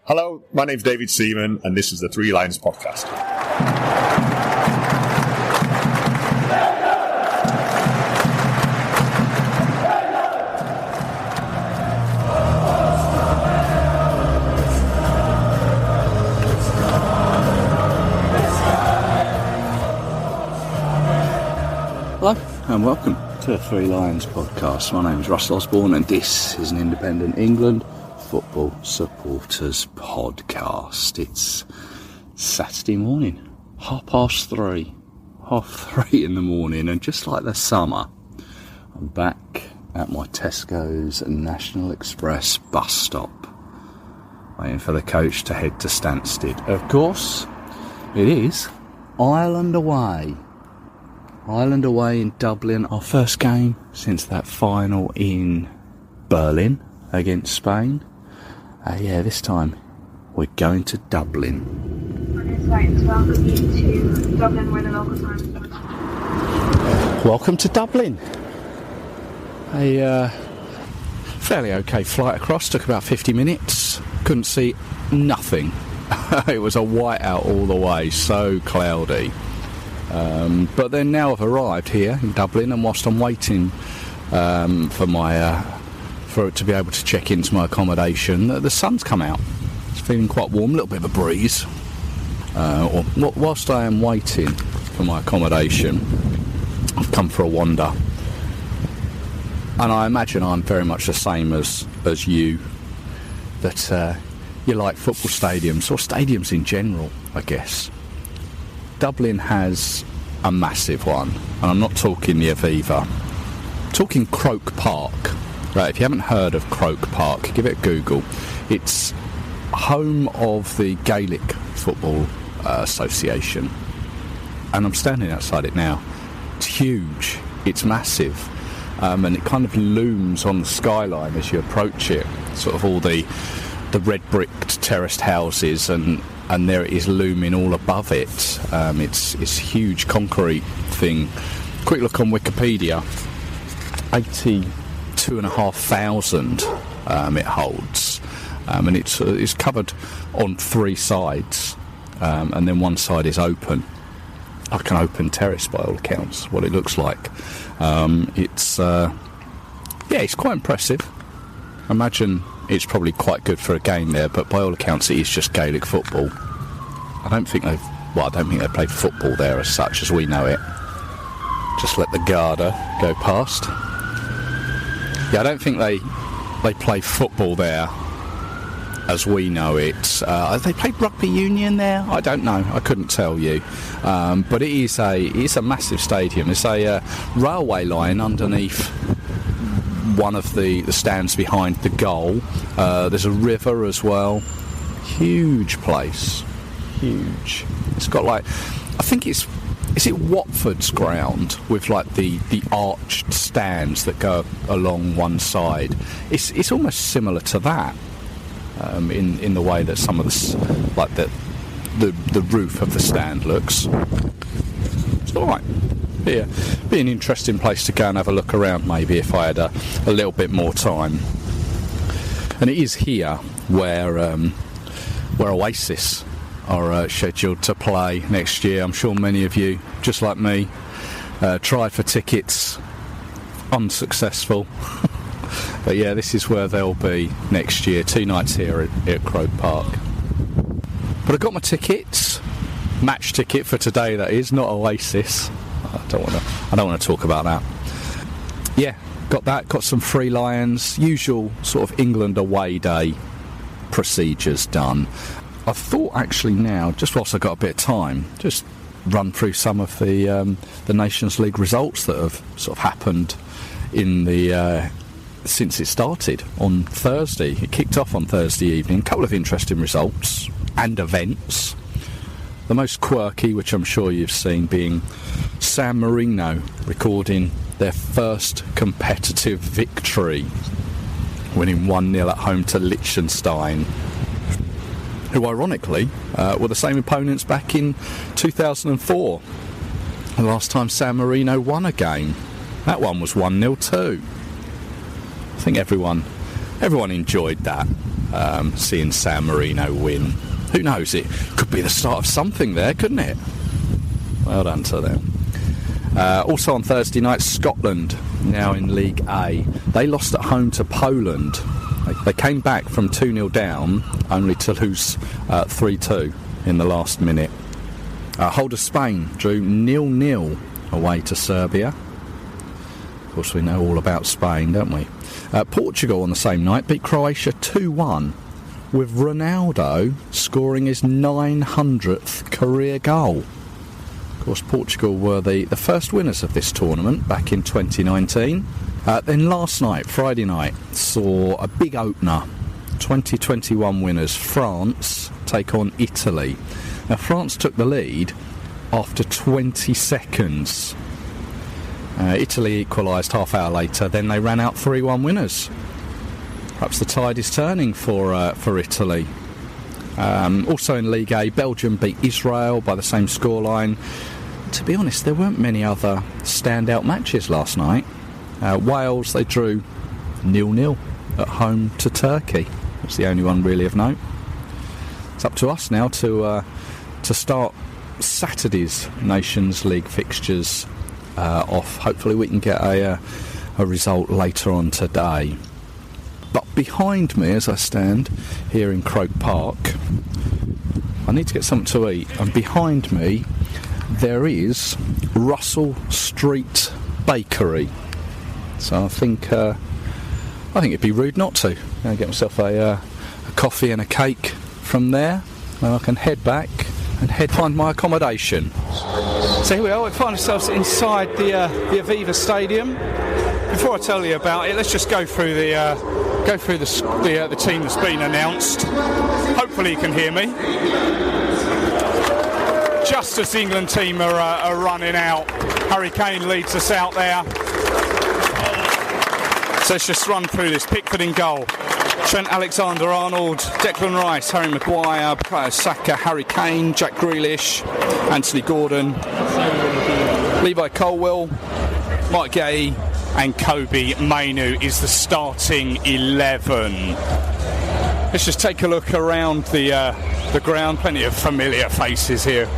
Hello, my name's David Seaman, and this is the Three Lions Podcast. Hello and welcome to the Three Lions Podcast. My name is Russell Osborne and this is an independent England football supporters podcast. It's Saturday morning, 3:30 in the morning, and just like the summer, I'm back at my Tesco's National Express bus stop, waiting for the coach to head to Stansted. Of course, it is Ireland away in Dublin. Our first game since that final in Berlin against Spain. This time we're going to Dublin. Welcome you to Dublin, where the local time is. Welcome to Dublin. A fairly okay flight across, took about 50 minutes. Couldn't see nothing. It was a whiteout all the way, so cloudy. But then now I've arrived here in Dublin, and whilst I'm waiting for it to be able to check into my accommodation, the sun's come out. It's feeling quite warm, a little bit of a breeze. Whilst I am waiting for my accommodation, I've come for a wander. And I imagine I'm very much the same as you, that you like football stadiums, or stadiums in general, I guess. Dublin has a massive one, and I'm not talking the Aviva. I'm talking Croke Park. Right, if you haven't heard of Croke Park, give it a Google. It's home of the Gaelic Football Association, and I'm standing outside it now. It's huge, it's massive, and it kind of looms on the skyline as you approach it. Sort of all the red bricked terraced houses, and there it is looming all above it. It's huge concrete thing. Quick look on Wikipedia. 82,500 it holds, and it's covered on three sides, and then one side is open, like an open terrace by all accounts. What it looks like, it's quite impressive. I imagine it's probably quite good for a game there, but by all accounts it is just Gaelic football. I don't think they played football there as such as we know it. Just let the Garda go past. Yeah, I don't think they play football there as we know it. They played rugby union there? I don't know. I couldn't tell you. But it is a massive stadium. It's a railway line underneath one of the stands behind the goal. There's a river as well. Huge place. Huge. It's got like, I think is it Watford's ground with like the arched stands that go along one side? It's almost similar to that, in the way that some of the roof of the stand looks. It's all right. Yeah, be an interesting place to go and have a look around maybe if I had a little bit more time. And it is here where Oasis are scheduled to play next year. I'm sure many of you, just like me, tried for tickets, unsuccessful. But yeah, this is where they'll be next year. 2 nights here at Croke Park. But I got my tickets, match ticket for today. That is not Oasis. I don't want to talk about that. Yeah, got that. Got some Three Lions, usual sort of England away day procedures done. I thought actually now, just whilst I got a bit of time, just run through some of the Nations League results that have sort of happened in the since it started on Thursday. It kicked off on Thursday evening. A couple of interesting results and events. The most quirky, which I'm sure you've seen, being San Marino recording their first competitive victory, winning 1-0 at home to Liechtenstein, who ironically were the same opponents back in 2004. The last time San Marino won a game. That one was 1-0 too. I think everyone enjoyed that. seeing San Marino win. Who knows, it could be the start of something there, couldn't it? Well done to them. Also on Thursday night, Scotland, now in League A. They lost at home to Poland. They came back from 2-0 down, only to lose 3-2 in the last minute. Holder Spain drew 0-0 away to Serbia. Of course, we know all about Spain, don't we? Portugal on the same night beat Croatia 2-1, with Ronaldo scoring his 900th career goal. Of course, Portugal were the first winners of this tournament back in 2019. Then last night, Friday night, saw a big opener. 2021 winners France take on Italy. Now, France took the lead after 20 seconds. Italy equalised half hour later, then they ran out 3-1 winners. Perhaps the tide is turning for Italy. Also in League A, Belgium beat Israel by the same scoreline. To be honest, there weren't many other standout matches last night. Wales, they drew 0-0 at home to Turkey. That's the only one really of note. It's up to us now to start Saturday's Nations League fixtures off. Hopefully we can get a result later on today. But behind me, as I stand here in Croke Park, I need to get something to eat. And behind me, there is Russell Street Bakery. So I think it'd be rude not to. I'll get myself a coffee and a cake from there, and I can head back and find my accommodation. So here we are. We find ourselves inside the Aviva Stadium. Before I tell you about it, let's just go through the team that's been announced. Hopefully you can hear me. Just as the England team are running out, Harry Kane leads us out there. So let's just run through this. Pickford in goal. Trent Alexander-Arnold, Declan Rice, Harry Maguire, Bukayo Saka, Harry Kane, Jack Grealish, Anthony Gordon, Levi Colwill, Mike Gay and Kobe Mainu is the starting 11. Let's just take a look around the ground. Plenty of familiar faces here,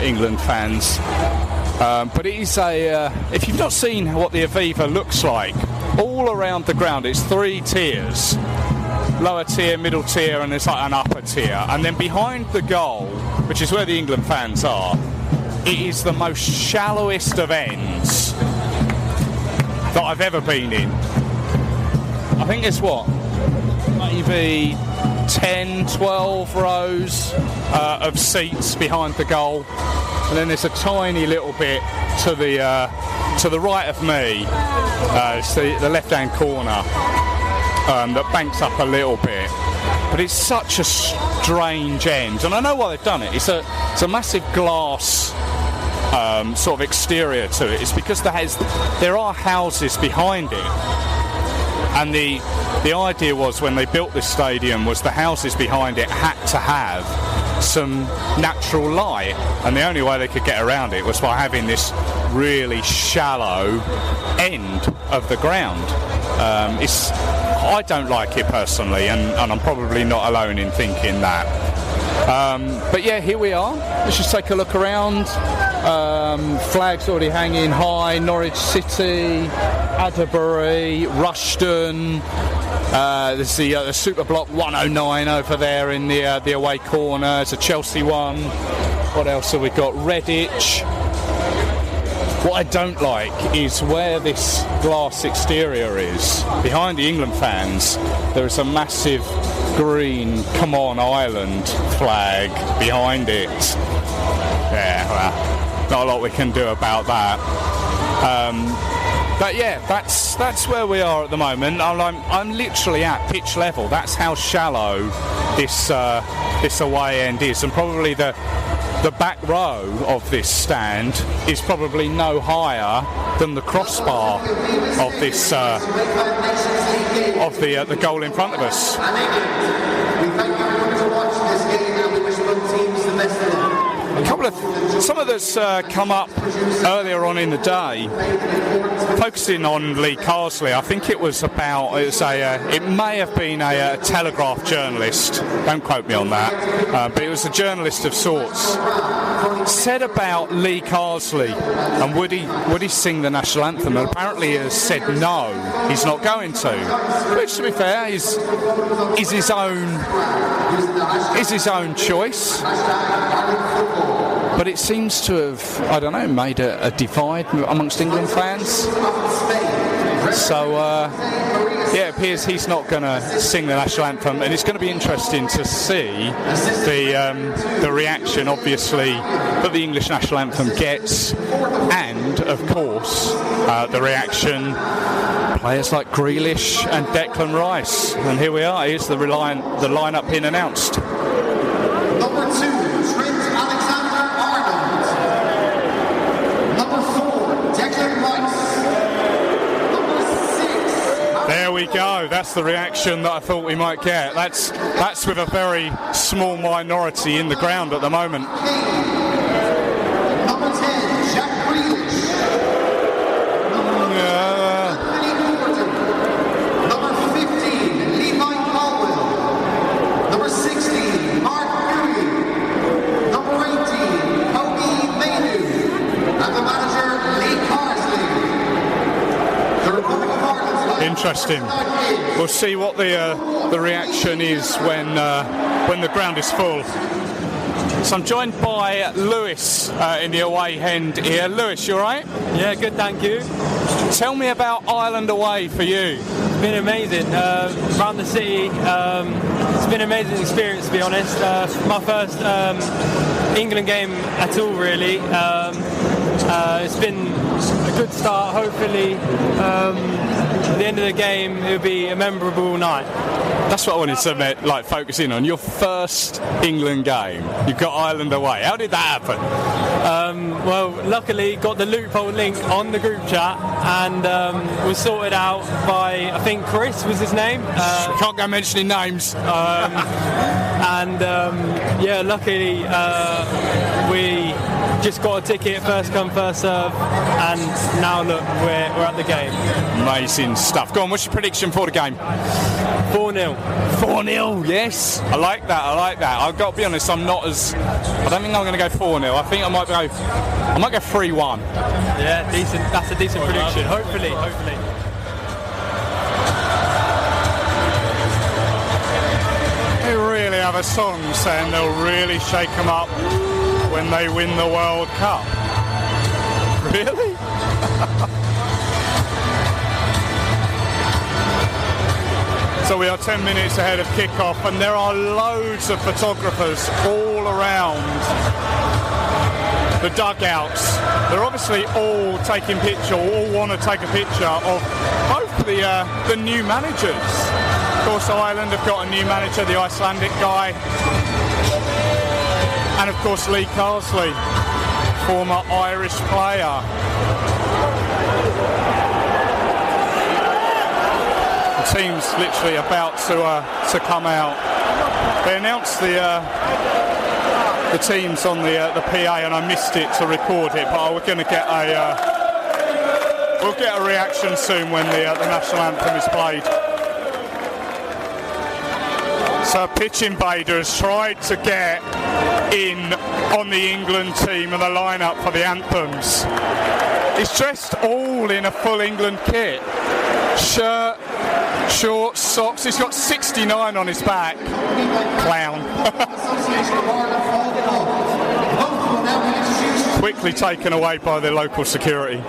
England fans. But it is if you've not seen what the Aviva looks like, all around the ground it's 3 tiers. Lower tier, middle tier, and there's like an upper tier. And then behind the goal, which is where the England fans are, it is the most shallowest of ends that I've ever been in. I think it's maybe 10, 12 rows of seats behind the goal. And then there's a tiny little bit to the right of me. It's the left-hand corner. That banks up a little bit, but it's such a strange end, and I know why they've done it. It's a massive glass sort of exterior to it. It's because there are houses behind it, and the idea was when they built this stadium was the houses behind it had to have some natural light, and the only way they could get around it was by having this really shallow end of the ground. I don't like it personally, and I'm probably not alone in thinking that. But yeah, here we are. Let's just take a look around. Flags already hanging high. Norwich City, Adderbury, Rushden. There's the Super Block 109 over there in the away corner. There's a Chelsea one. What else have we got? Redditch. What I don't like is where this glass exterior is. Behind the England fans, there is a massive green Come On Ireland flag behind it. Yeah, well, not a lot we can do about that. But yeah, that's where we are at the moment. I'm literally at pitch level. That's how shallow this away end is, and probably the back row of this stand is probably no higher than the crossbar of this of the goal in front of us. Some of that's come up earlier on in the day, focusing on Lee Carsley, I think it was about, it may have been a Telegraph journalist, don't quote me on that, but it was a journalist of sorts, said about Lee Carsley and would he sing the national anthem, and apparently he has said no, he's not going to, which, to be fair, is his own choice. But it seems to have, I don't know, made a divide amongst England fans. So, it appears he's not going to sing the national anthem, and it's going to be interesting to see the reaction, obviously, that the English national anthem gets, and, of course, the reaction players like Grealish and Declan Rice. And here we are, here's the lineup being announced. Number 2, Trent Alexander-Arnold. Number 4, Declan Rice. Number 6. There we go. That's the reaction that I thought we might get. That's with a very small minority in the ground at the moment. Number 10, Jack Grealish. Number 15, Levi Caldwell. Number 16, Mark Huey. Number 18, Kobe Mainu. And the manager, Lee Carsley. The Republic of Ireland. Interesting. We'll see what the reaction is when the ground is full. So I'm joined by Lewis in the away end here. Lewis, you all right? Yeah, good, thank you. Tell me about Ireland away for you. It's been amazing. Around the city, it's been an amazing experience, to be honest. My first England game at all, really. It's been a good start. Hopefully, at the end of the game, it'll be a memorable night. That's what I wanted to focus in on. Your first England game. You've got Ireland away. How did that happen? Well, luckily got the loophole link on the group chat and was sorted out by, I think Chris was his name. Can't go mentioning names. Luckily we just got a ticket, first come, first serve, and now look, we're at the game. Amazing stuff. Go on, what's your prediction for the game? 4-0. 4-0, yes. I like that. I've got to be honest, I don't think I'm going to go 4-0. I think I might go 3-1. Yeah, decent. That's a decent prediction. Hopefully. They really have a song saying they'll really shake them up when they win the World Cup. Really? So we are 10 minutes ahead of kick-off, and there are loads of photographers all around the dugouts. They're obviously all taking pictures, all want to take a picture of both the new managers. Of course, Ireland have got a new manager, the Icelandic guy, and of course Lee Carsley, former Irish player. The team's literally about to come out. They announced the teams on the PA, and I missed it to record it, but we're going to get we'll get a reaction soon when the national anthem is played. So Pitch Invader has tried to get in on the England team and the lineup for the anthems. He's dressed all in a full England kit. Shirt, shorts, socks. He's got 69 on his back. Clown. Quickly taken away by the local security.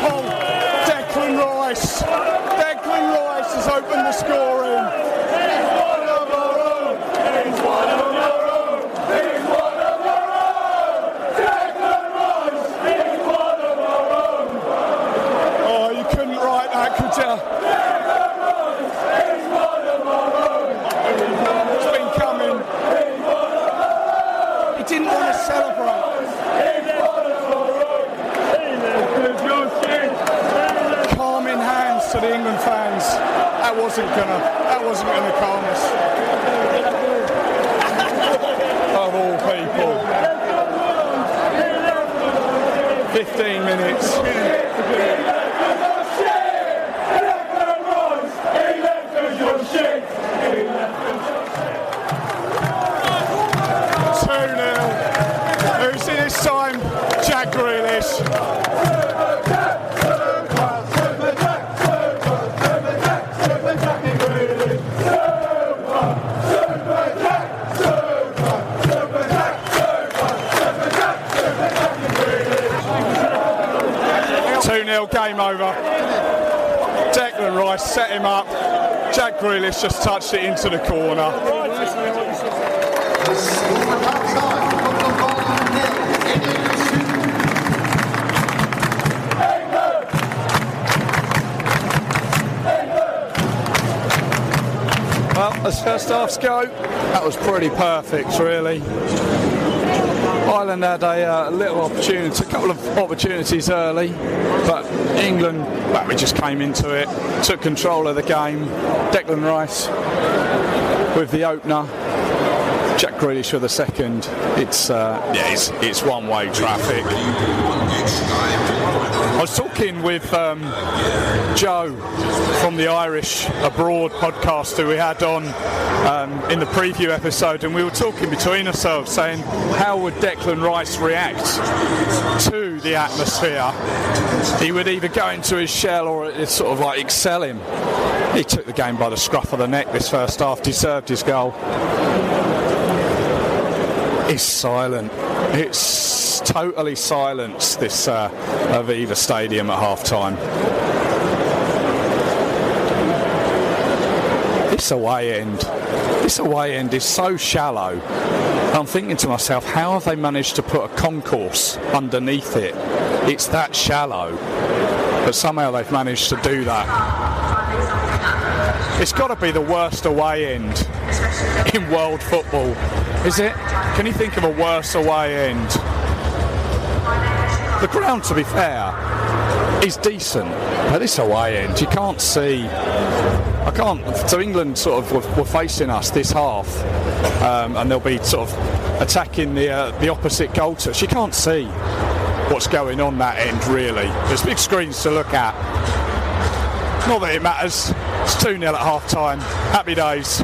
people. Declan Rice. Declan Rice has opened the scoring. He's one of our own. He's one of our own. He's one of our own. Declan Rice. He's one of our own. Oh, you couldn't write that, could you? Declan Rice. He's one of our own. It's been coming. He didn't want to celebrate. Calming hands to the England fans. That wasn't gonna calm us. Of all people. 15 minutes. 2-0. Who's in this time? Jack Grealish. 2-0, game over. Declan Rice set him up. Jack Grealish just touched it into the corner. Well, as first halves go, that was pretty perfect, really. Ireland had a little opportunity, a couple of opportunities early, but England, well, we just came into it, took control of the game. Declan Rice with the opener, Jack Grealish with the second. It's one-way traffic. I was talking with Joe from the Irish Abroad podcast who we had on in the preview episode, and we were talking between ourselves saying, how would Declan Rice react to the atmosphere? He would either go into his shell or it sort of like excel him. He took the game by the scruff of the neck this first half, deserved his goal. It's silent. It's totally silenced, this Aviva Stadium at half-time. This away end is so shallow. I'm thinking to myself, how have they managed to put a concourse underneath it? It's that shallow, but somehow they've managed to do that. It's got to be the worst away end in world football, is it? Can you think of a worse away end? The ground, to be fair, is decent, but this away end, you can't see. So England sort of were facing us this half, and they'll be sort of attacking the opposite goal touch. You can't see what's going on that end, really. There's big screens to look at. Not that it matters. It's 2-0 at half-time. Happy days.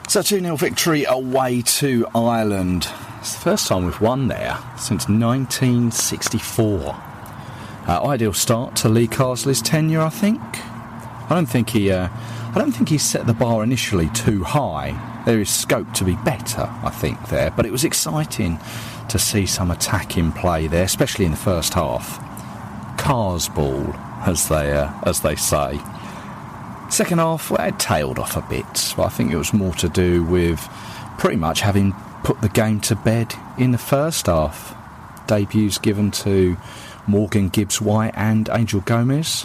So 2-0 victory away to Ireland. It's the first time we've won there since 1964. Ideal start to Lee Carsley's tenure, I think. I don't think he set the bar initially too high. There is scope to be better, I think, there. But it was exciting to see some attack in play there, especially in the first half. Cars ball, as they say. Second half, well, it tailed off a bit, but I think it was more to do with pretty much having put the game to bed in the first half. Debuts given to Morgan Gibbs-White and Angel Gomez.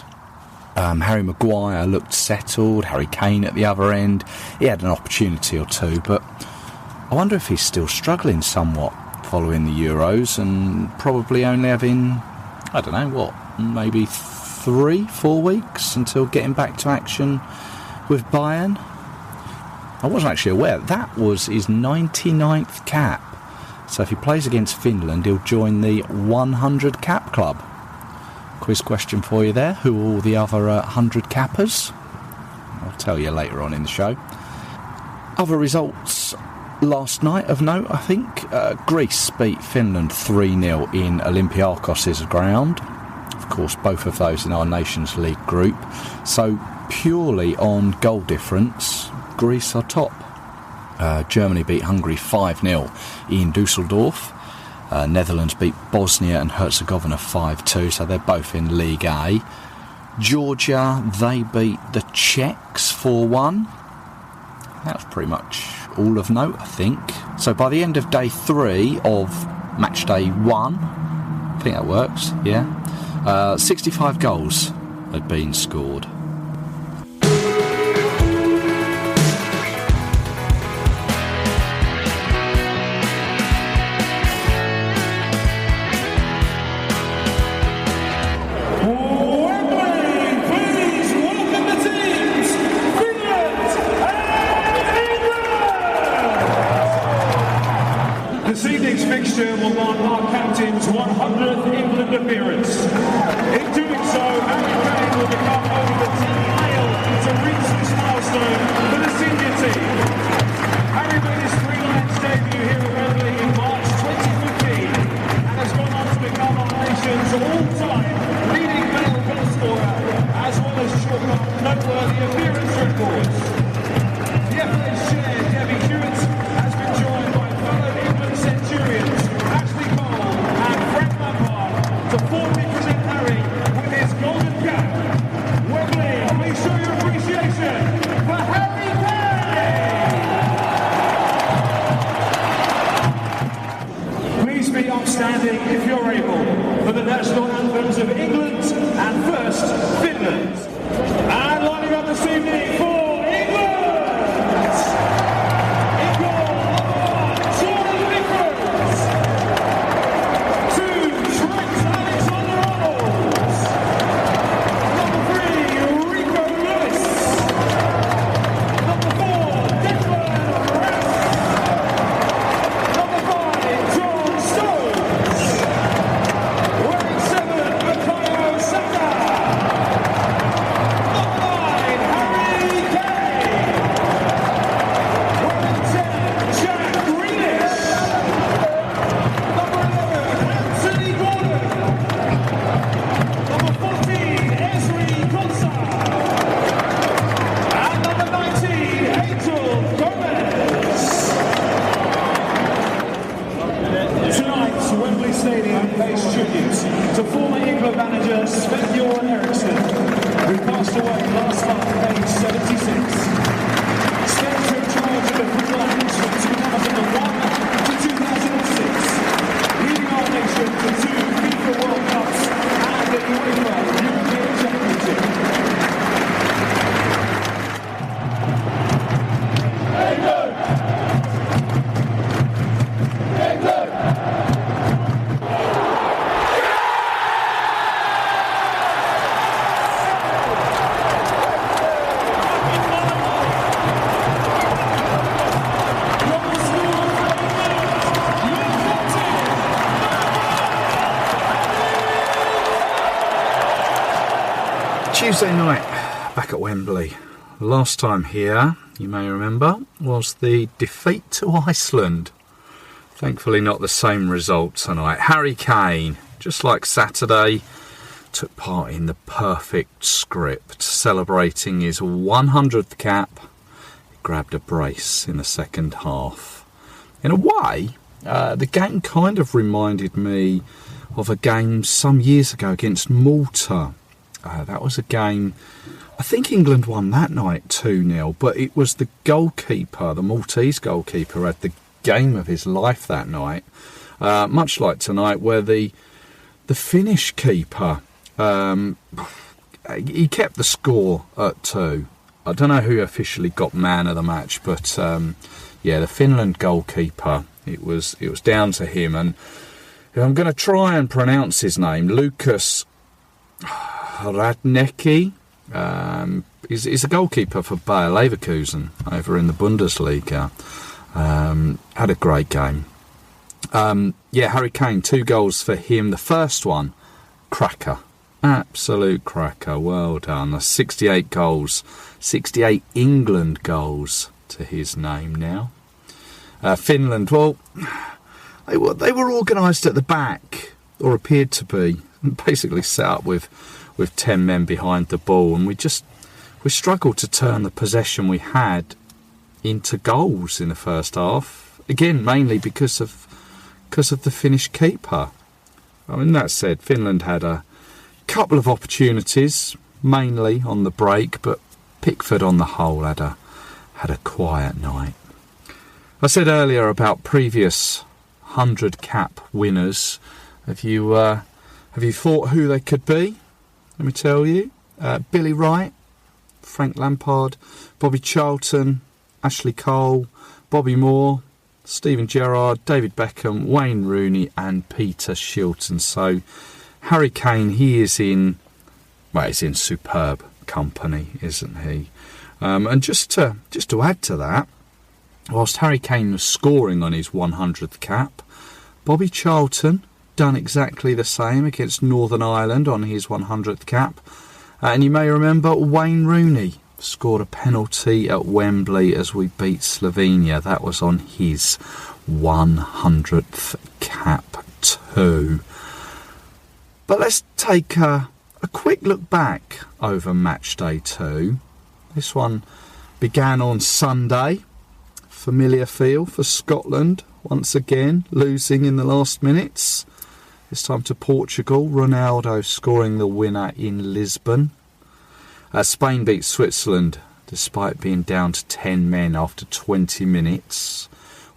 Harry Maguire looked settled, Harry Kane at the other end. He had an opportunity or two, but I wonder if he's still struggling somewhat following the Euros and probably only having, I don't know what, maybe 3-4 weeks until getting back to action with Bayern. I wasn't actually aware that was his 99th cap, so if he plays against Finland he'll join the 100 cap club. Quiz question for you there. Who are all the other 100 cappers? I'll tell you later on in the show. Other results last night of note, I think. Greece beat Finland 3-0 in Olympiakos' ground. Of course, both of those in our Nations League group. So, purely on goal difference, Greece are top. Germany beat Hungary 5-0 in Dusseldorf. Netherlands beat Bosnia and Herzegovina 5-2, so they're both in League A. Georgia, they beat the Czechs 4-1. That's pretty much all of note, I think. So by the end of day 3 of match day 1, I think that works, yeah, 65 goals had been scored. This evening's fixture will mark our captain's 100th England appearance. In doing so, Harry Kane will become only the 10th male to reach this milestone for the senior team. Harry made his Three Lions debut here at Wembley in March 2015 and has gone on to become our nation's all-time leading male goal scorer, as well as chalk up noteworthy appearance records. The FA's chair, Debbie Hewitt, has been joined by fellow England centurions Ashley Cole and Frank Lampard to formally present Harry with his golden cap. Wembley, please show your appreciation for Harry Kane! Please be upstanding if you're able for the national anthems of England and first Finland. And lining up this evening for Tuesday night back at Wembley. Last time here, you may remember, was the defeat to Iceland. Thankfully not the same result tonight. Harry Kane, just like Saturday, took part in the perfect script, celebrating his 100th cap. He grabbed a brace in the second half. In a way, the game kind of reminded me of a game some years ago against Malta. That was a game, I think England won that night 2-0, but it was the goalkeeper, the Maltese goalkeeper, had the game of his life that night. Much like tonight, where the Finnish keeper, he kept the score at 2. I don't know who officially got man of the match, but yeah, the Finland goalkeeper, it was down to him. And I'm going to try and pronounce his name, Lucas Radnecki. He's a goalkeeper for Bayer Leverkusen over in the Bundesliga. Had a great game. Yeah, Harry Kane, 2 goals for him. The first one, cracker. Absolute cracker. Well done. That's 68 goals. 68 England goals to his name now. Finland, well, they were organised at the back, or appeared to be, basically set up with 10 men behind the ball, and we struggled to turn the possession we had into goals in the first half. Again, mainly because of the Finnish keeper. I mean, that said, Finland had a couple of opportunities, mainly on the break, but Pickford on the whole had a quiet night. I said earlier about previous 100-cap winners. Have you thought who they could be? Let me tell you. Billy Wright, Frank Lampard, Bobby Charlton, Ashley Cole, Bobby Moore, Steven Gerrard, David Beckham, Wayne Rooney and Peter Shilton. So Harry Kane, he's in superb company, isn't he? And just to add to that, whilst Harry Kane was scoring on his 100th cap, Bobby Charlton done exactly the same against Northern Ireland on his 100th cap. And you may remember Wayne Rooney scored a penalty at Wembley as we beat Slovenia. That was on his 100th cap too. But let's take a quick look back over match day 2. This one began on Sunday. Familiar feel for Scotland, once again losing in the last minutes. This time to Portugal, Ronaldo scoring the winner in Lisbon. Spain beat Switzerland despite being down to 10 men after 20 minutes.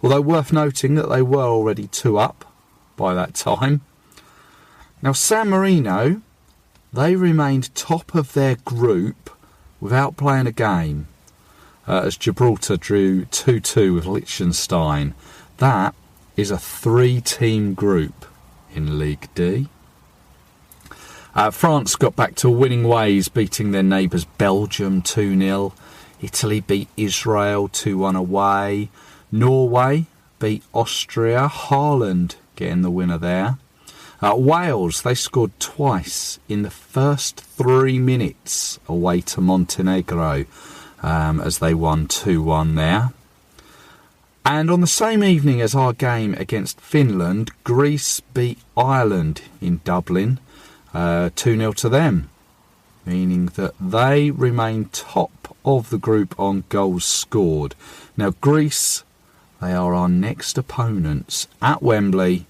Although worth noting that they were already 2 up by that time. Now San Marino, they remained top of their group without playing a game. As Gibraltar drew 2-2 with Liechtenstein. That is a 3-team group in League D. France got back to winning ways, beating their neighbours Belgium 2-0. Italy beat Israel 2-1 away. Norway beat Austria. Haaland getting the winner there. Wales, they scored twice in the first 3 minutes away to Montenegro. As they won 2-1 there. And on the same evening as our game against Finland, Greece beat Ireland in Dublin 2-0 to them, meaning that they remain top of the group on goals scored. Now Greece, they are our next opponents at Wembley,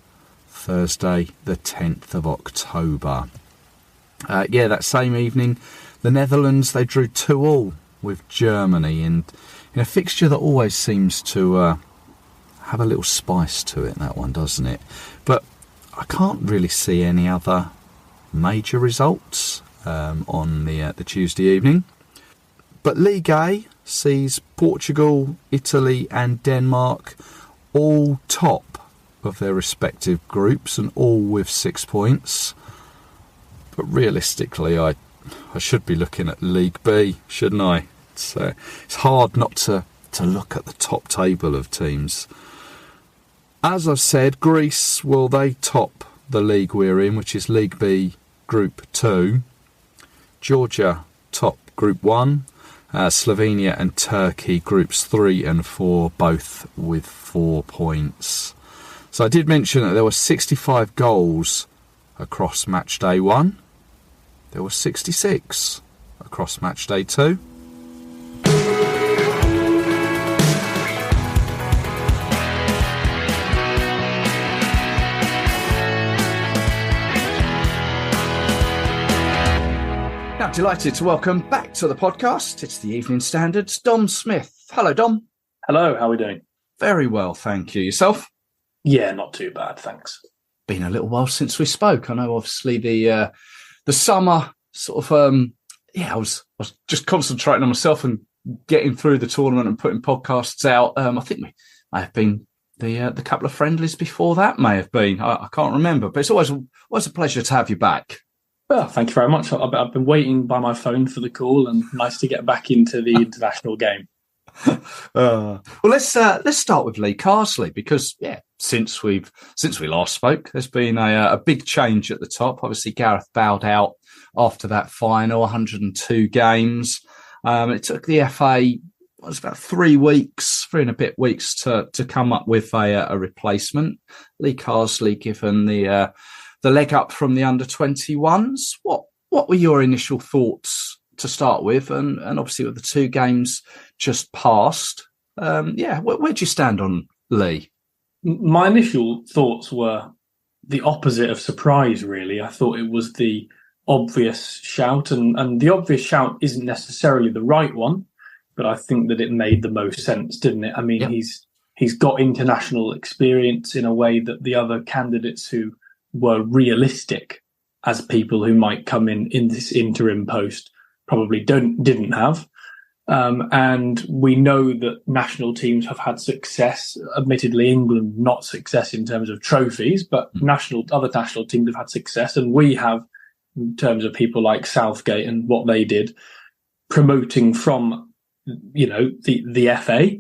Thursday the 10th of October. That same evening, the Netherlands, they drew 2-2 with Germany in a fixture that always seems to have a little spice to it, that one, doesn't it? But I can't really see any other major results on the Tuesday evening. But League A sees Portugal, Italy and Denmark all top of their respective groups and all with 6 points. But realistically, I should be looking at League B, shouldn't I? It's hard not to look at the top table of teams. As I've said, Greece, well, they top the league we're in, which is League B, Group 2. Georgia top Group 1. Slovenia and Turkey, Groups 3 and 4, both with 4 points. So I did mention that there were 65 goals across match day 1. There were 66 across match day 2. Now, delighted to welcome back to the podcast. It's the Evening Standard's Dom Smith. Hello, Dom. Hello, how are we doing? Very well, thank you. Yourself? Yeah, not too bad, thanks. Been a little while since we spoke. I know, obviously, the summer sort of. I was just concentrating on myself and getting through the tournament and putting podcasts out. I think we may have been the couple of friendlies before that. May have been. I can't remember, but it's always a pleasure to have you back. Well, thank you very much. I've been waiting by my phone for the call, and nice to get back into the international game. Well, let's start with Lee Carsley, because since we last spoke, there's been a big change at the top. Obviously, Gareth bowed out after that final, 102 games. It took the FA, it was about 3 and a bit weeks to come up with a replacement. Lee Carsley given the leg up from the under-21s. What were your initial thoughts to start with? And obviously with the 2 games just passed, where do you stand on Lee? My initial thoughts were the opposite of surprise, really. I thought it was the obvious shout, and the obvious shout isn't necessarily the right one, but I think that it made the most sense, didn't it? I mean, he's got international experience in a way that the other candidates who were realistic as people who might come in this interim post probably didn't have. And we know that national teams have had success. Admittedly, England not success in terms of trophies, but other national teams have had success, and we have in terms of people like Southgate and what they did, promoting from the FA.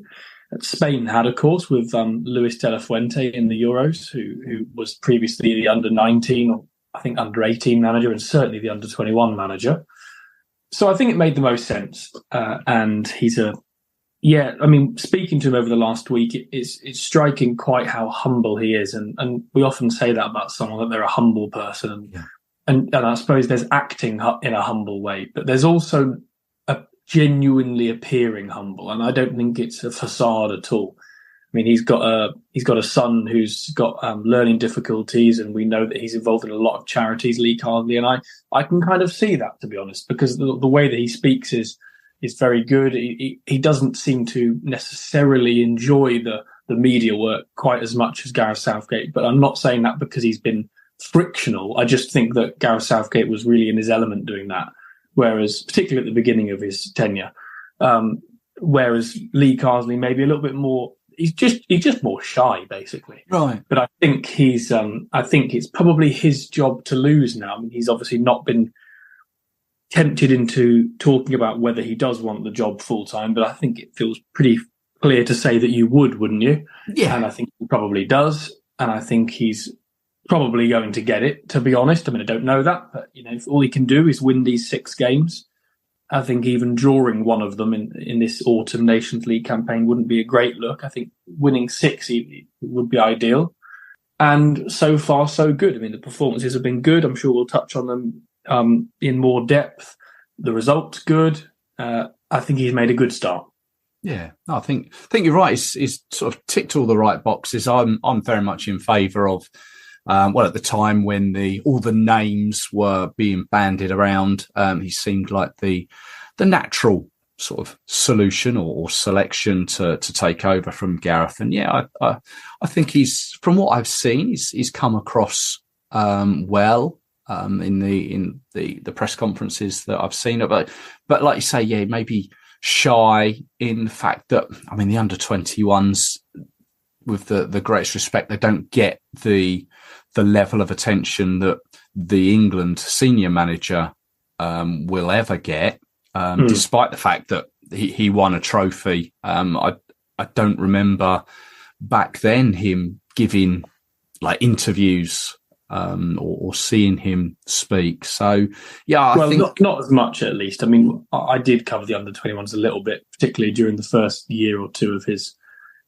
Spain had, of course, with Luis de la Fuente in the Euros, who was previously the under-19 or I think under-18 manager, and certainly the under-21 manager. So I think it made the most sense. And he's speaking to him over the last week, it's striking quite how humble he is. And we often say that about someone, that they're a humble person. And I suppose there's acting in a humble way, but there's also a genuinely appearing humble. And I don't think it's a facade at all. I mean, he's got a son who's got learning difficulties, and we know that he's involved in a lot of charities, Lee Carsley, and I can kind of see that, to be honest, because the way that he speaks is very good. He doesn't seem to necessarily enjoy the media work quite as much as Gareth Southgate, but I'm not saying that because he's been frictional. I just think that Gareth Southgate was really in his element doing that, whereas particularly at the beginning of his tenure, whereas Lee Carsley maybe a little bit more. He's just more shy, basically. Right. But I think I think it's probably his job to lose now. I mean, he's obviously not been tempted into talking about whether he does want the job full time, but I think it feels pretty clear to say that you would, wouldn't you? Yeah. And I think he probably does. And I think he's probably going to get it, to be honest. I mean, I don't know that, but if all he can do is win these 6 games, I think even drawing one of them in this autumn Nations League campaign wouldn't be a great look. I think winning 6 would be ideal. And so far, so good. I mean, the performances have been good. I'm sure we'll touch on them in more depth. The results good. I think he's made a good start. Yeah, I think you're right. He's sort of ticked all the right boxes. I'm very much in favour of. At the time when all the names were being bandied around, he seemed like the natural sort of solution or selection to take over from Gareth. And I think from what I've seen, he's come across well in the press conferences that I've seen. But like you say, maybe shy in the fact that the under-21s, with the greatest respect, they don't get the level of attention that the England senior manager will ever get, despite the fact that he won a trophy. I don't remember back then him giving interviews or seeing him speak. So, I think not as much, at least. I mean, I did cover the under-21s a little bit, particularly during the first year or two of his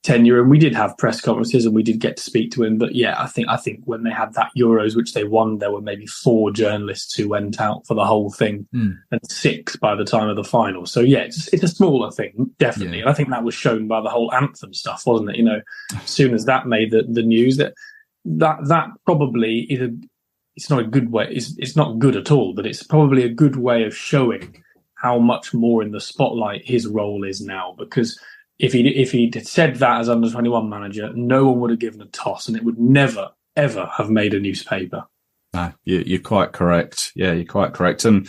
tenure, and we did have press conferences and we did get to speak to him. But I think when they had that Euros, which they won, there were maybe 4 journalists who went out for the whole thing, and 6 by the time of the final. So it's a smaller thing, definitely. Yeah. And I think that was shown by the whole anthem stuff, wasn't it? As soon as that made the news, that probably it's not a good way. It's not good at all, but it's probably a good way of showing how much more in the spotlight his role is now, because if he'd said that as under-21 manager, no one would have given a toss, and it would never, ever have made a newspaper. No, you're quite correct. Yeah, you're quite correct. And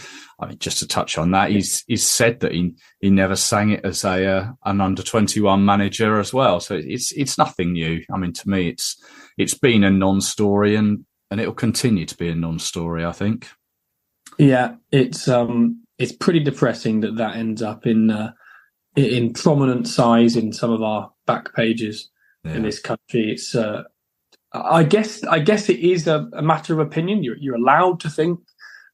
just to touch on that, he's said that he never sang it as an under-21 manager as well. So it's nothing new. I mean, to me, it's been a non-story, and it'll continue to be a non-story, I think. Yeah, it's pretty depressing that ends up in prominent size in some of our back pages in this country. It's I guess it is a matter of opinion. You're allowed to think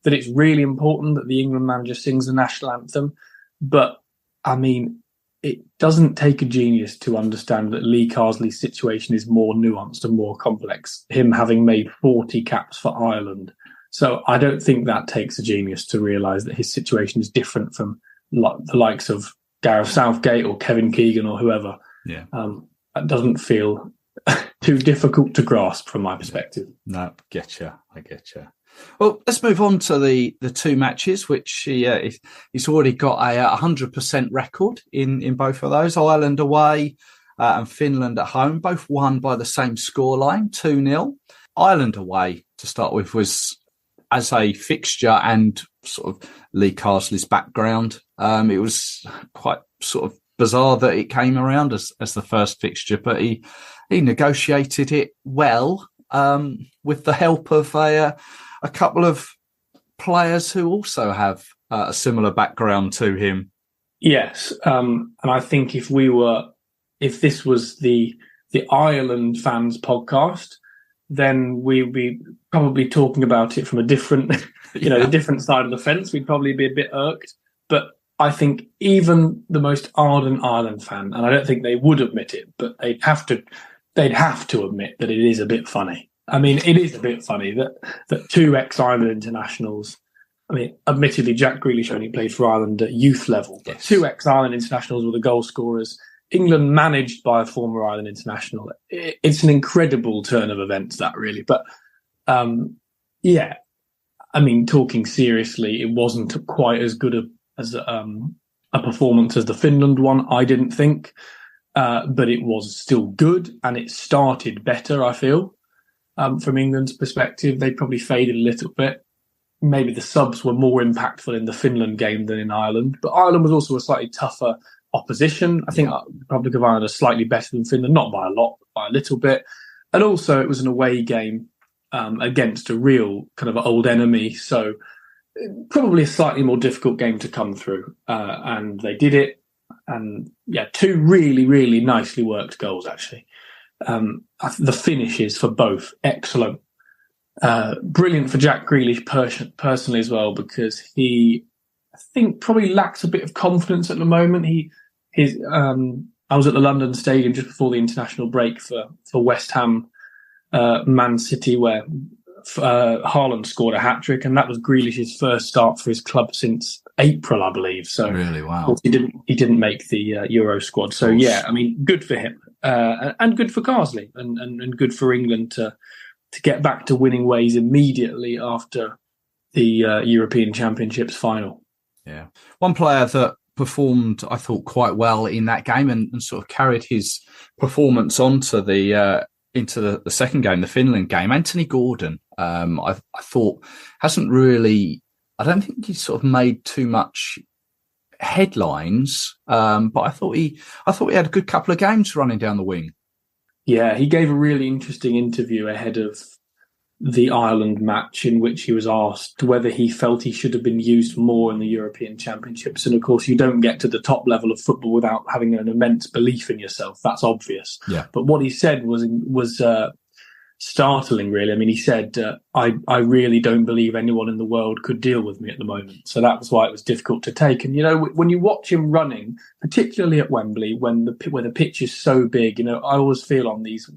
that it's really important that the England manager sings the national anthem. But, I mean, it doesn't take a genius to understand that Lee Carsley's situation is more nuanced and more complex, him having made 40 caps for Ireland. So I don't think that takes a genius to realise that his situation is different from the likes of Gareth Southgate or Kevin Keegan or whoever. Yeah. That doesn't feel too difficult to grasp from my perspective. No, I get you. Well, let's move on to the two matches, which he's already got a 100% record in both of those. Ireland away and Finland at home, both won by the same scoreline, 2-0. Ireland away, to start with, was, as a fixture and sort of Lee Carsley's background, it was quite sort of bizarre that it came around as the first fixture, but he negotiated it well with the help of a couple of players who also have a similar background to him. Yes, and I think if this was the Ireland fans podcast, then we'd be probably talking about it from a different, the different side of the fence. We'd probably be a bit irked. But I think even the most ardent Ireland fan, and I don't think they would admit it, but they'd have to admit that it is a bit funny. I mean, it is a bit funny that two ex-Ireland internationals, I mean, admittedly, Jack Grealish only played for Ireland at youth level, but two ex-Ireland internationals were the goal scorers. England managed by a former Ireland international. It's an incredible turn of events, that really. But, I mean, talking seriously, it wasn't quite as good a performance as the Finland one, I didn't think. But it was still good, and it started better, I feel. From England's perspective, they probably faded a little bit. Maybe the subs were more impactful in the Finland game than in Ireland. But Ireland was also a slightly tougher opposition. I think the Republic of Ireland are slightly better than Finland, not by a lot, but by a little bit. And also it was an away game against a real kind of old enemy. So probably a slightly more difficult game to come through. And they did it. And two really, really nicely worked goals, actually. The finishes for both, excellent. Brilliant for Jack Grealish personally as well, because he, I think, probably lacks a bit of confidence at the moment. I was at the London Stadium just before the international break for West Ham, Man City, where Haaland scored a hat-trick, and that was Grealish's first start for his club since April, I believe. So really, wow. He didn't make the Euro squad. So I mean, good for him, and good for Carsley, and good for England to get back to winning ways immediately after the European Championships final. Yeah, one player that performed, I thought, quite well in that game and sort of carried his performance onto into the second game, the Finland game. Anthony Gordon, I thought hasn't really. I don't think he sort of made too much headlines, but I thought he had a good couple of games running down the wing. Yeah, he gave a really interesting interview ahead of the Ireland match in which he was asked whether he felt he should have been used more in the European Championships. And of course, you don't get to the top level of football without having an immense belief in yourself. That's obvious. Yeah. But what he said was startling, really. I mean, he said, I really don't believe anyone in the world could deal with me at the moment. So that was why it was difficult to take. And, when you watch him running, particularly at Wembley, where the pitch is so big, I always feel on these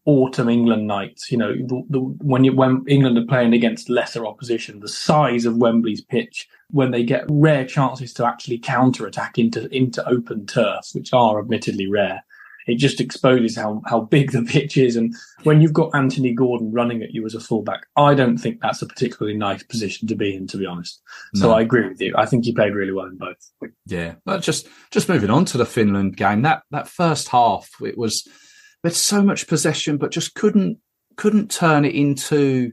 autumn England nights, when England are playing against lesser opposition, the size of Wembley's pitch, when they get rare chances to actually counter-attack into open turf, which are admittedly rare, it just exposes how big the pitch is. And when you've got Anthony Gordon running at you as a fullback, I don't think that's a particularly nice position to be in, to be honest. No. So I agree with you. I think he played really well in both. Yeah. But just moving on to the Finland game, that first half, it was with so much possession, but just couldn't turn it into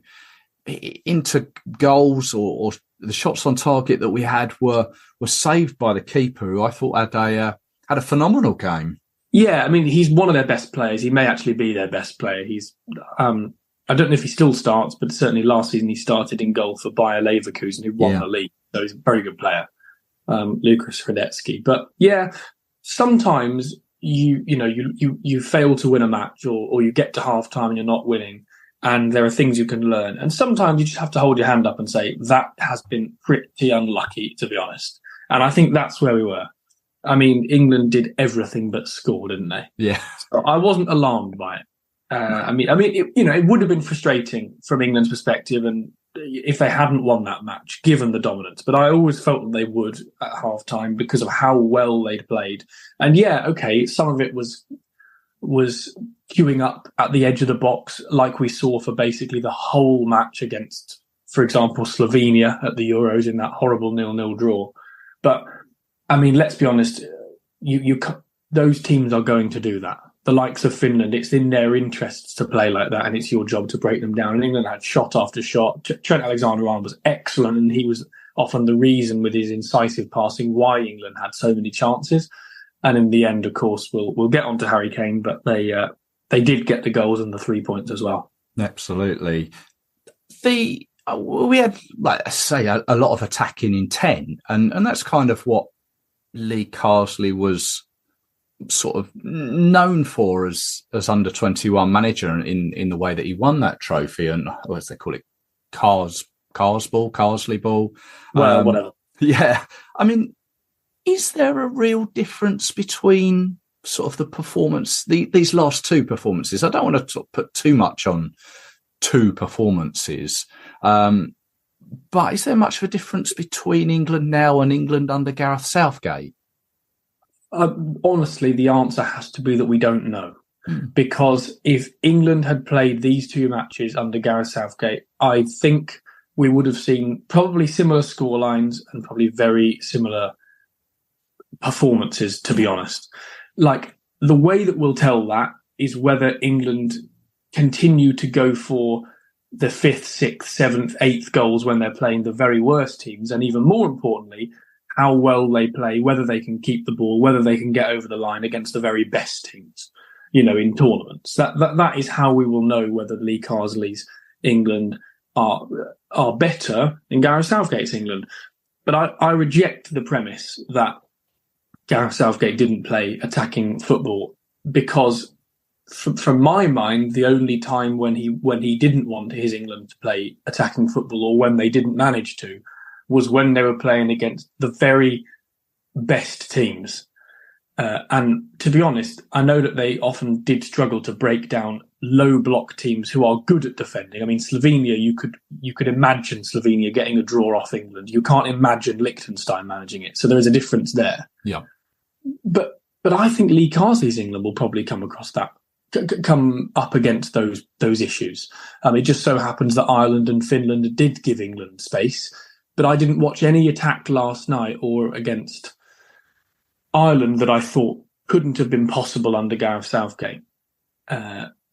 goals, or the shots on target that we had were saved by the keeper, who I thought had a phenomenal game. Yeah, I mean, he's one of their best players. He may actually be their best player. He's, I don't know if he still starts, but certainly last season he started in goal for Bayer Leverkusen, who won the league. So he's a very good player, Lukas Hradecky. But yeah, sometimes you fail to win a match, or you get to half time and you're not winning. and there are things you can learn. And sometimes you just have to hold your hand up and say, that has been pretty unlucky, to be honest. And I think that's where we were. I mean, England did everything but score, didn't they? Yeah. So I wasn't alarmed by it. It would have been frustrating from England's perspective, and if they hadn't won that match, given the dominance. But I always felt that they would at half-time because of how well they'd played. And yeah, okay, some of it was queuing up at the edge of the box, like we saw for basically the whole match against, for example, Slovenia at the Euros in that horrible 0-0 draw. But I mean, let's be honest, those teams are going to do that. The likes of Finland, it's in their interests to play like that, and it's your job to break them down. And England had shot after shot. Trent Alexander-Arnold was excellent, and he was often the reason with his incisive passing why England had so many chances. And in the end, of course, we'll get on to Harry Kane, but they did get the goals and the 3 points as well. Absolutely. We had, like I say, a lot of attacking intent, and that's kind of what Lee Carsley was sort of known for as under-21 manager in the way that he won that trophy, and what do they call it, Carsley ball. Well, whatever. Yeah, I mean, is there a real difference between sort of the performance, these last two performances? I don't want to put too much on two performances, but is there much of a difference between England now and England under Gareth Southgate? Honestly, the answer has to be that we don't know. Because if England had played these two matches under Gareth Southgate, I think we would have seen probably similar scorelines and probably very similar performances, to be honest. Like, the way that we'll tell that is whether England continue to go for the 5th, 6th, 7th, 8th goals when they're playing the very worst teams, and even more importantly, how well they play, whether they can keep the ball, whether they can get over the line against the very best teams, in tournaments. That is how we will know whether Lee Carsley's England are better than Gareth Southgate's England. But I reject the premise that Gareth Southgate didn't play attacking football, because from my mind, the only time when he didn't want his England to play attacking football, or when they didn't manage to, was when they were playing against the very best teams. And to be honest, I know that they often did struggle to break down low block teams who are good at defending. I mean, Slovenia, you could imagine Slovenia getting a draw off England. You can't imagine Liechtenstein managing it. So there is a difference there. Yeah. But I think Lee Carsley's England will probably come up against those issues. It just so happens that Ireland and Finland did give England space, but I didn't watch any attack last night or against Ireland that I thought couldn't have been possible under Gareth Southgate.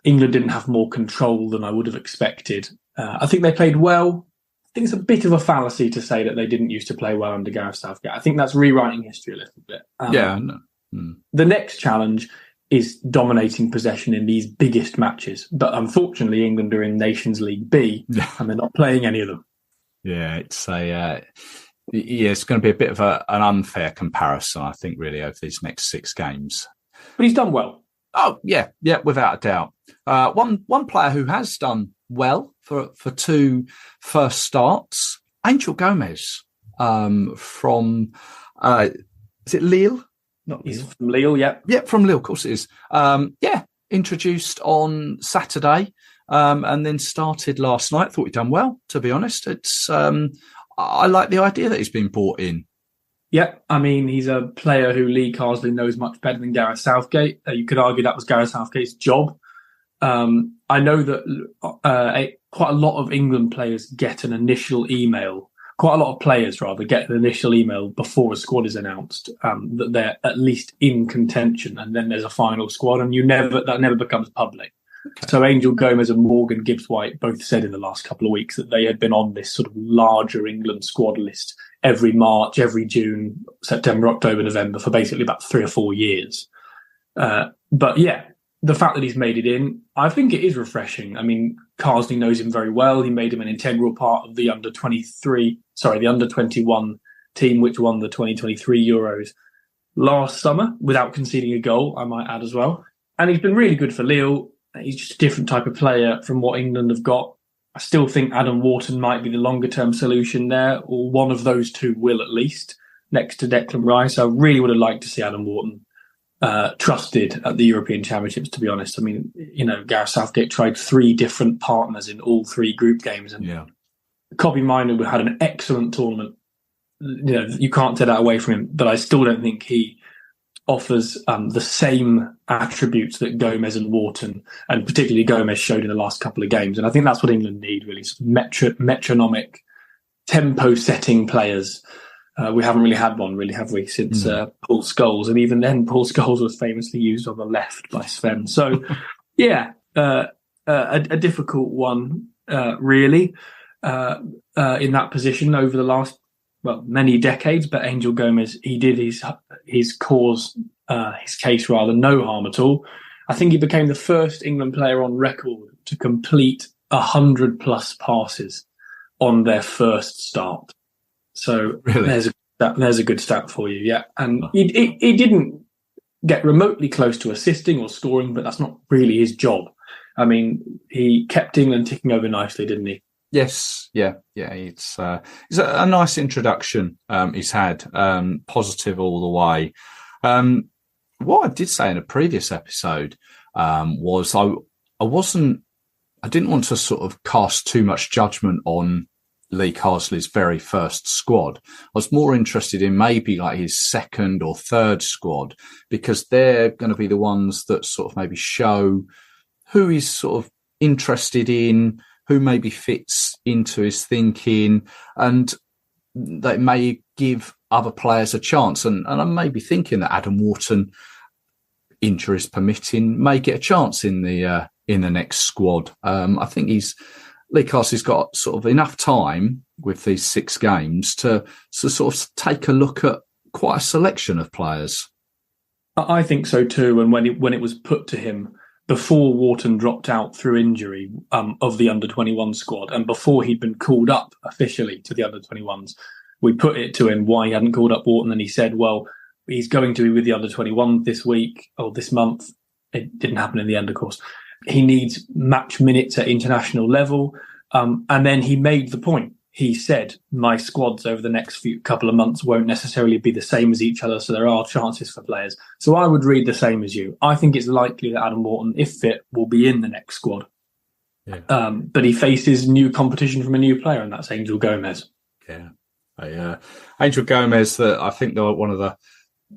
England didn't have more control than I would have expected. I think they played well. I think it's a bit of a fallacy to say that they didn't used to play well under Gareth Southgate. I think that's rewriting history a little bit. The next challenge is dominating possession in these biggest matches. But unfortunately, England are in Nations League B, and they're not playing any of them. Yeah, it's it's going to be a bit of an unfair comparison, I think, really, over these next 6 games. But he's done well. Oh, yeah, without a doubt. One player who has done well for 2 first starts, Angel Gomez from, is it Lille? Not Lille. He's from Lille, yeah. Yeah, from Lille, of course it is. Introduced on Saturday and then started last night. Thought he'd done well, to be honest. It's I like the idea that he's been brought in. Yeah, I mean, he's a player who Lee Carsley knows much better than Gareth Southgate. You could argue that was Gareth Southgate's job. I know that quite a lot of England players get an initial email. Quite a lot of players, rather, get an initial email before a squad is announced that they're at least in contention, and then there's a final squad, and that never becomes public. Okay. So Angel Gomez and Morgan Gibbs-White both said in the last couple of weeks that they had been on this sort of larger England squad list every March, every June, September, October, November for basically about 3 or 4 years. But yeah, the fact that he's made it in, I think it is refreshing. I mean, Carsley knows him very well. He made him an integral part of the under 21 team, which won the 2023 Euros last summer without conceding a goal, I might add as well. And he's been really good for Lille. He's just a different type of player from what England have got. I still think Adam Wharton might be the longer-term solution there, or one of those two will at least, next to Declan Rice. I really would have liked to see Adam Wharton trusted at the European Championships, to be honest. I mean, Gareth Southgate tried 3 different partners in all 3 group games, and Kobbie Mainoo had an excellent tournament. You can't take that away from him, but I still don't think he offers the same attributes that Gomez and Wharton, and particularly Gomez, showed in the last couple of games. And I think that's what England need, really, metronomic, tempo-setting players. We haven't really had one, really, have we, since Paul Scholes? And even then, Paul Scholes was famously used on the left by Sven. So, a difficult one, really, in that position over the last, many decades. But Angel Gomez, he did his case rather no harm at all. I think he became the first England player on record to complete 100+ passes on their first start. So really? there's a good stat for you, yeah. And he didn't get remotely close to assisting or scoring, but that's not really his job. I mean, he kept England ticking over nicely, didn't he? Yes, yeah. It's a nice introduction he's had, positive all the way. What I did say in a previous episode was I didn't want to sort of cast too much judgment on Lee Carsley's very first squad. I was more interested in maybe like his second or third squad, because they're going to be the ones that sort of maybe show who he's sort of interested in, who maybe fits into his thinking, and they may give other players a chance. And I may be thinking that Adam Wharton, injuries permitting, may get a chance in the next squad. I think Lee Carsley's got sort of enough time with these 6 games to sort of take a look at quite a selection of players. I think so too. And when it was put to him before Wharton dropped out through injury of the under-21 squad, and before he'd been called up officially to the under-21s, we put it to him why he hadn't called up Wharton, and he said, well, he's going to be with the under-21 this week or this month. It didn't happen in the end, of course. He needs match minutes at international level. And then he made the point. He said, my squads over the next couple of months won't necessarily be the same as each other, so there are chances for players. So I would read the same as you. I think it's likely that Adam Wharton, if fit, will be in the next squad. Yeah. But he faces new competition from a new player, and that's Angel Gomez. Yeah. Angel Gomez, that I think one of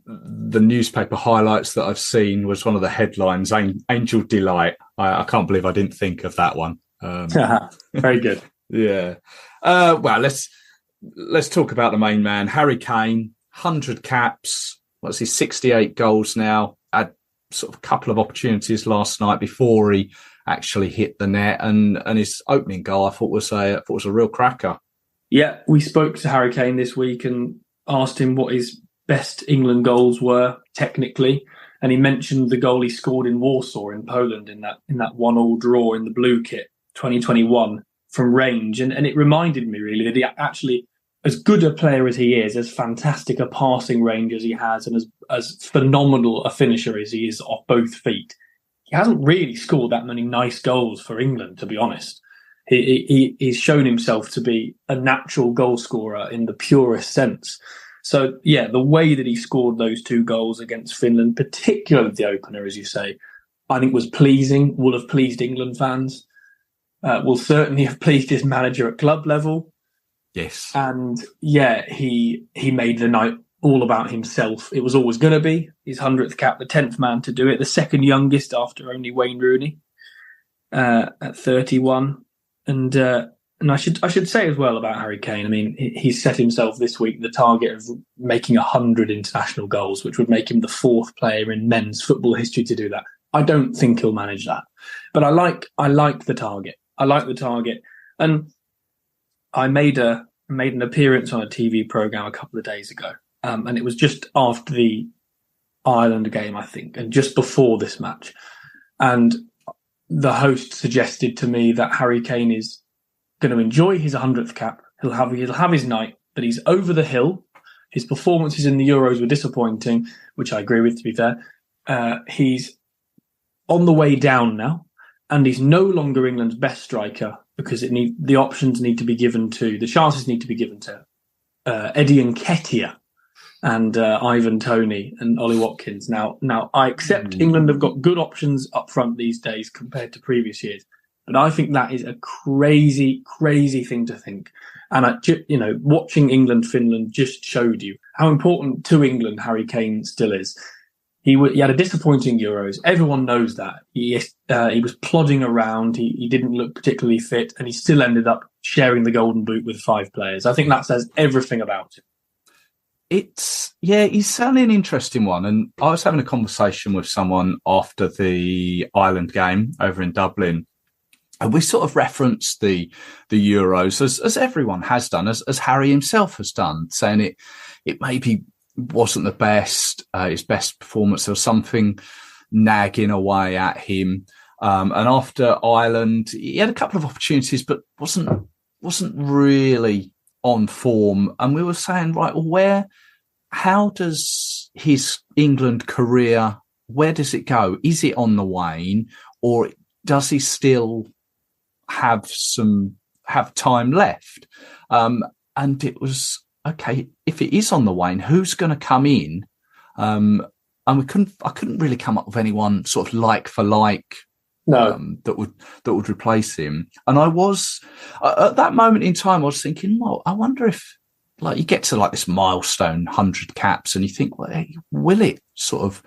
the newspaper highlights that I've seen was one of the headlines, Angel Delight. I can't believe I didn't think of that one. Very good. Yeah. Well, let's talk about the main man, Harry Kane. 100 caps. What's he? 68 goals now. Had sort of a couple of opportunities last night before he actually hit the net, and his opening goal I thought was a real cracker. Yeah, we spoke to Harry Kane this week and asked him what his best England goals were technically, and he mentioned the goal he scored in Warsaw in Poland in that 1-1 draw in the blue kit 2021 from range, and it reminded me really that he actually, as good a player as he is, as fantastic a passing range as he has, and as phenomenal a finisher as he is off both feet, he hasn't really scored that many nice goals for England, to be honest. He's shown himself to be a natural goal scorer in the purest sense. So, yeah, the way that he scored those 2 goals against Finland, particularly the opener, as you say, I think was pleasing, will have pleased England fans, will certainly have pleased his manager at club level. Yes. And, yeah, he made the night all about himself. It was always going to be his 100th cap, the 10th man to do it, the second youngest after only Wayne Rooney at 31. And I should say as well about Harry Kane, I mean, he's set himself this week the target of making 100 international goals, which would make him the 4th player in men's football history to do that. I don't think he'll manage that, but I like the target. I like the target, and I made an appearance on a TV program a couple of days ago, and it was just after the Ireland game, I think, and just before this match, and the host suggested to me that Harry Kane is going to enjoy his 100th cap. He'll have his night, but he's over the hill. His performances in the Euros were disappointing, which I agree with, to be fair. He's on the way down now, and he's no longer England's best striker because the options need to be given to, the chances need to be given to Eddie Nketiah and Ivan Toney and Ollie Watkins. Now, I accept England have got good options up front these days compared to previous years, but I think that is a crazy, crazy thing to think. And watching England-Finland just showed you how important to England Harry Kane still is. He had a disappointing Euros. Everyone knows that. He was plodding around. He didn't look particularly fit, and he still ended up sharing the golden boot with 5 players. I think that says everything about him. He's certainly an interesting one. And I was having a conversation with someone after the Ireland game over in Dublin, and we sort of referenced the Euros as everyone has done, as Harry himself has done, saying it maybe wasn't the best, his best performance. There was something nagging away at him. And after Ireland, he had a couple of opportunities, but wasn't really on form. And we were saying, right, well, how does his England career, where does it go? Is it on the wane, or does he still have time left? And it was, okay, if it is on the wane, who's going to come in? And I couldn't really come up with anyone sort of like for like, that would replace him. And I was at that moment in time, I was thinking, well, I wonder if, like, you get to like this milestone, 100 caps, and you think, well, hey, will it sort of,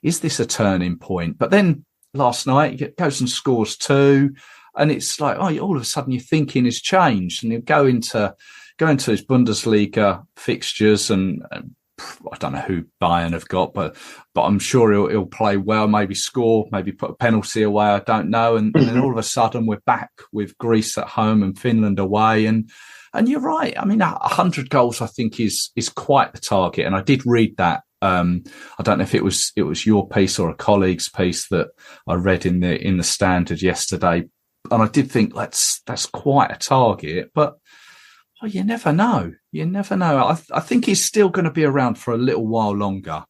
is this a turning point? But then last night he goes and scores 2, and it's like, oh, all of a sudden your thinking has changed, and you go into his Bundesliga fixtures, and I don't know who Bayern have got, but I'm sure he'll play well, maybe score, maybe put a penalty away, I don't know. And then all of a sudden we're back with Greece at home and Finland away. And you're right. I mean, 100 goals, I think, is quite the target. And I did read that. I don't know if it was your piece or a colleague's piece that I read in the Standard yesterday. And I did think that's quite a target, but well, you never know. You never know. I think he's still going to be around for a little while longer.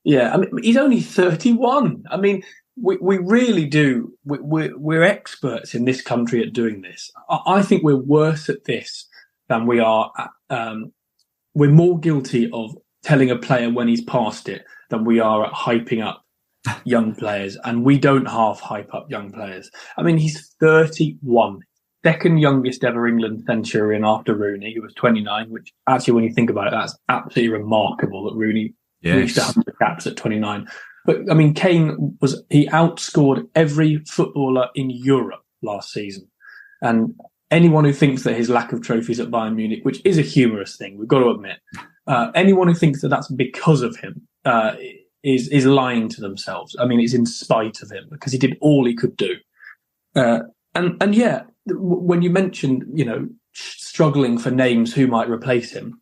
Yeah, I mean, he's only 31. I mean, we really do. We're experts in this country at doing this. I think we're worse at this than we are. We're more guilty of telling a player when he's past it than we are at hyping up young players. And we don't half hype up young players. I mean, he's 31. Second youngest ever England centurion after Rooney, who was 29, which actually, when you think about it, that's absolutely remarkable that Rooney reached 100 caps at 29. But I mean, Kane he outscored every footballer in Europe last season. And anyone who thinks that his lack of trophies at Bayern Munich, which is a humorous thing, we've got to admit, anyone who thinks that that's because of him is lying to themselves. I mean, it's in spite of him, because he did all he could do. And yeah, when you mentioned, struggling for names who might replace him,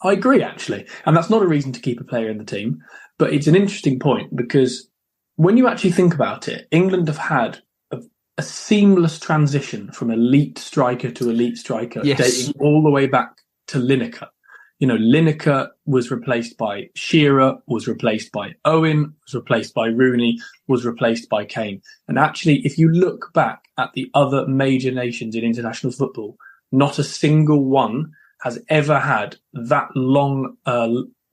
I agree, actually. And that's not a reason to keep a player in the team, but it's an interesting point, because when you actually think about it, England have had a seamless transition from elite striker to elite striker, dating all the way back to Lineker. Lineker was replaced by Shearer, was replaced by Owen, was replaced by Rooney, was replaced by Kane. And actually, if you look back at the other major nations in international football, not a single one has ever had that long a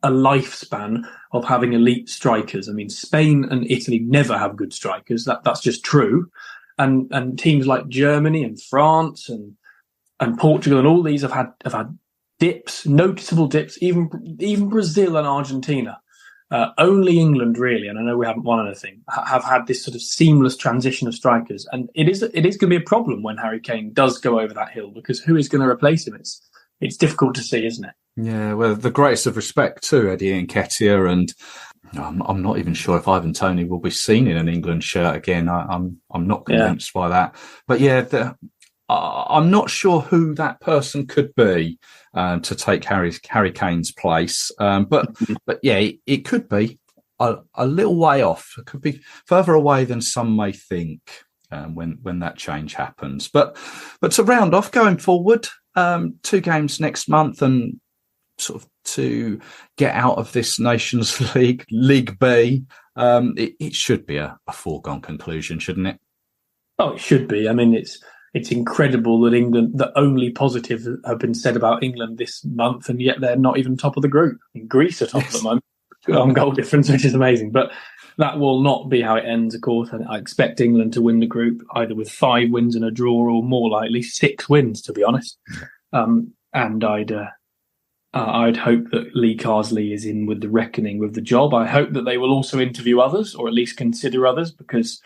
lifespan of having elite strikers. I mean, Spain and Italy never have good strikers. That's just true. And teams like Germany and France and Portugal and all these have had dips, noticeable dips, even Brazil and Argentina. Only England, really, and I know we haven't won anything, have had this sort of seamless transition of strikers. And it is going to be a problem when Harry Kane does go over that hill, because who is going to replace him? It's difficult to see, isn't it? Yeah, well, the greatest of respect to Eddie Nketiah, and I'm not even sure if Ivan Toney will be seen in an England shirt again. I'm not convinced by that. But yeah, I'm not sure who that person could be to take Harry Kane's place. But yeah, it could be a little way off. It could be further away than some may think when that change happens. But to round off, going forward, 2 games next month, and sort of to get out of this Nations League, League B, it should be a foregone conclusion, shouldn't it? Oh, it should be. I mean, it's incredible that only positives have been said about England this month, and yet they're not even top of the group. Greece are top at the moment on goal difference, which is amazing. But that will not be how it ends, of course. And I expect England to win the group either with 5 wins and a draw, or more likely 6 wins, to be honest. And I'd hope that Lee Carsley is in with the reckoning with the job. I hope that they will also interview others, or at least consider others, because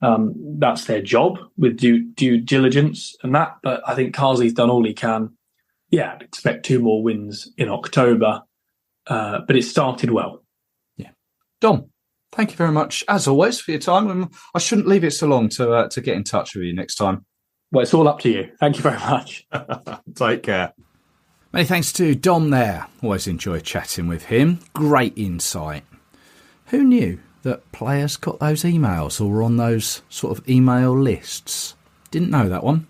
that's their job with due diligence and that. But I think Carsley's done all he can. Yeah, I'd expect 2 more wins in October. But it started well. Yeah. Dom, thank you very much, as always, for your time. And I shouldn't leave it so long to get in touch with you next time. Well, it's all up to you. Thank you very much. Take care. Many thanks to Dom there. Always enjoy chatting with him. Great insight. Who knew that players got those emails or were on those sort of email lists? Didn't know that one.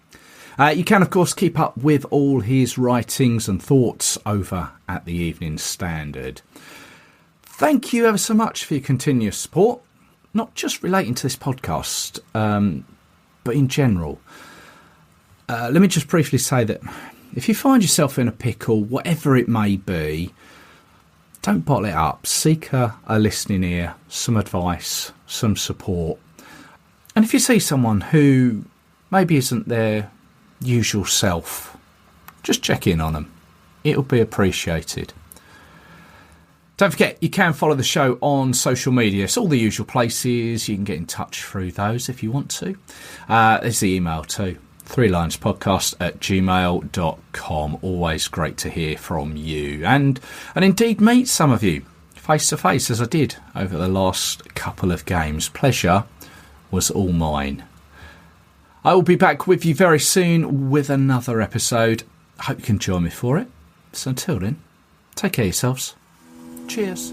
You can, of course, keep up with all his writings and thoughts over at the Evening Standard. Thank you ever so much for your continuous support, not just relating to this podcast, but in general. Let me just briefly say that if you find yourself in a pickle, whatever it may be, don't bottle it up. Seek a listening ear, some advice, some support. And if you see someone who maybe isn't their usual self, just check in on them. It'll be appreciated. Don't forget, you can follow the show on social media. It's all the usual places. You can get in touch through those if you want to. There's the email too. 3linespodcast@gmail.com. Always great to hear from you and indeed meet some of you face to face, as I did over the last couple of games. Pleasure was all mine. I will be back with you very soon with another episode. I hope you can join me for it. So until then, take care of yourselves. Cheers.